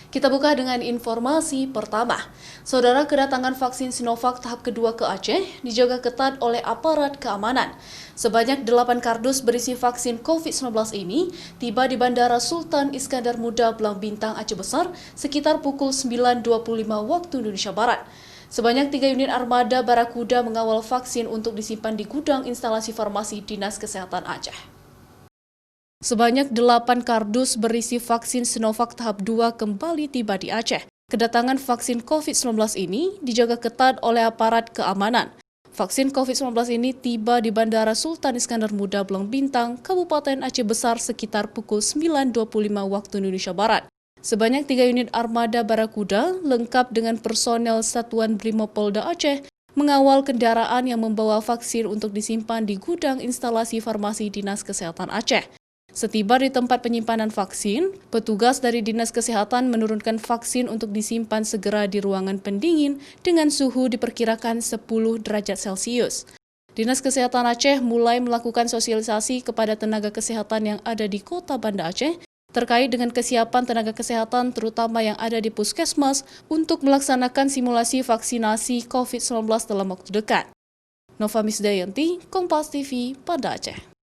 Kita buka dengan informasi pertama. Saudara, kedatangan vaksin Sinovac tahap kedua ke Aceh dijaga ketat oleh aparat keamanan. Sebanyak 8 kardus berisi vaksin COVID-19 ini tiba di Bandara Sultan Iskandar Muda Belang Bintang Aceh Besar sekitar pukul 9.25 waktu Indonesia Barat. Sebanyak 3 unit armada Barakuda mengawal vaksin untuk disimpan di gudang instalasi farmasi Dinas Kesehatan Aceh. Sebanyak 8 kardus berisi vaksin Sinovac tahap 2 kembali tiba di Aceh. Kedatangan vaksin COVID-19 ini dijaga ketat oleh aparat keamanan. Vaksin COVID-19 ini tiba di Bandara Sultan Iskandar Muda Belang Bintang, Kabupaten Aceh Besar sekitar pukul 9.25 waktu Indonesia Barat. Sebanyak 3 unit armada Barakuda lengkap dengan personel Satuan Brimopolda Aceh mengawal kendaraan yang membawa vaksin untuk disimpan di gudang instalasi farmasi Dinas Kesehatan Aceh. Setiba di tempat penyimpanan vaksin, petugas dari Dinas Kesehatan menurunkan vaksin untuk disimpan segera di ruangan pendingin dengan suhu diperkirakan 10 derajat Celcius. Dinas Kesehatan Aceh mulai melakukan sosialisasi kepada tenaga kesehatan yang ada di Kota Banda Aceh terkait dengan kesiapan tenaga kesehatan terutama yang ada di puskesmas untuk melaksanakan simulasi vaksinasi COVID-19 dalam waktu dekat. Nova Misdayanti, Kompas TV, Banda Aceh.